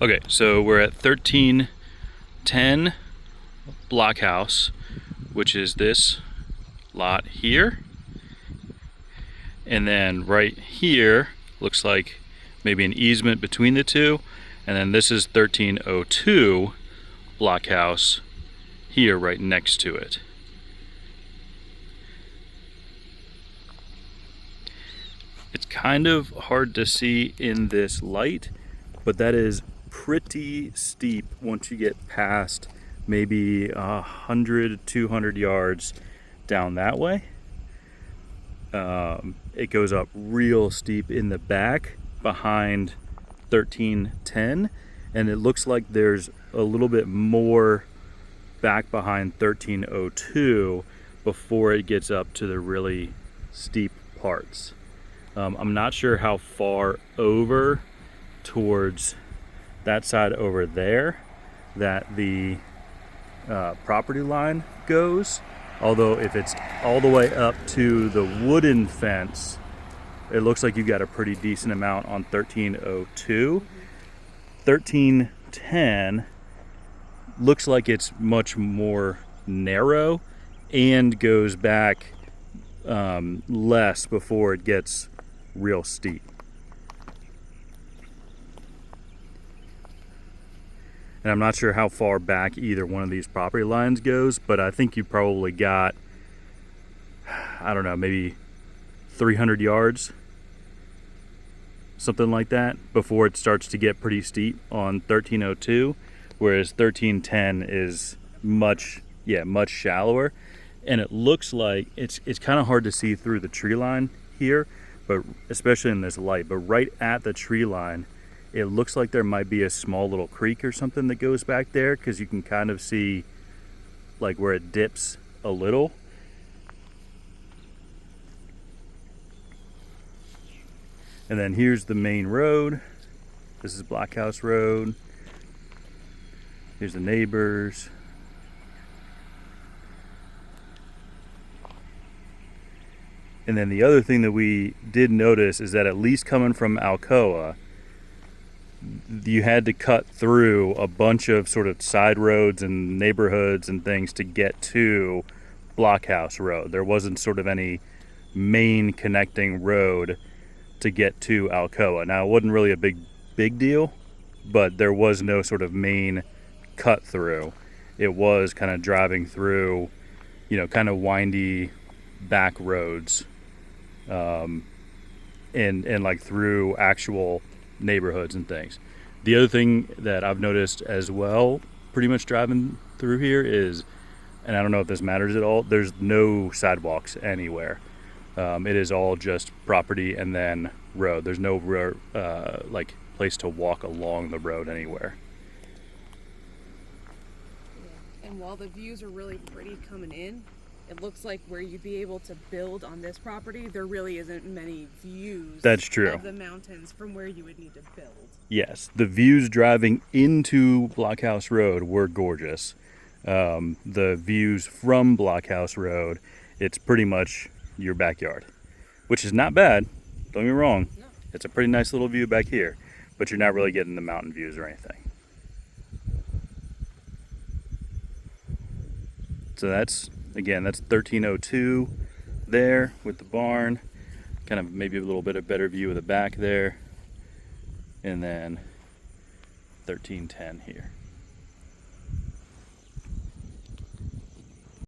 Okay, so we're at 1310 Blockhouse, which is this lot here. And then right here looks like maybe an easement between the two. And then this is 1302 Blockhouse here right next to it. It's kind of hard to see in this light, but that is pretty steep once you get past maybe 100, 200 yards down that way. It goes up real steep in the back behind 1310, and it looks like there's a little bit more back behind 1302 before it gets up to the really steep parts. I'm not sure how far over towards that side over there that the property line goes. Although if it's all the way up to the wooden fence, it looks like you got a pretty decent amount on 1302. 1310 looks like it's much more narrow and goes back less before it gets real steep. And I'm not sure how far back either one of these property lines goes, but I think you probably got, I don't know, maybe 300 yards, something like that, before it starts to get pretty steep on 1302, whereas 1310 is much shallower. And it looks like it's kind of hard to see through the tree line here, but especially in this light, but right at the tree line, it looks like there might be a small little creek or something that goes back there, because you can kind of see like where it dips a little. And then here's the main road. This is Blockhouse Road. Here's the neighbors. And then the other thing that we did notice is that at least coming from Alcoa, you had to cut through a bunch of sort of side roads and neighborhoods and things to get to Blockhouse Road. There wasn't sort of any main connecting road to get to Alcoa. Now, it wasn't really a big deal, but there was no sort of main cut through. It was kind of driving through, kind of windy back roads, and like through actual neighborhoods and things. The other thing that I've noticed as well, pretty much driving through here, is, and I don't know if this matters at all, there's no sidewalks anywhere. It is all just property and then road. There's no like place to walk along the road anywhere. Yeah. And while the views are really pretty coming in, it looks like where you'd be able to build on this property, there really isn't many views. That's true. Of the mountains from where you would need to build. Yes, the views driving into Blockhouse Road were gorgeous. The views from Blockhouse Road, it's pretty much your backyard, which is not bad. Don't get me wrong. No. It's a pretty nice little view back here, but you're not really getting the mountain views or anything. So that's 1302 there with the barn, kind of maybe a little bit of better view of the back there, and then 1310 here.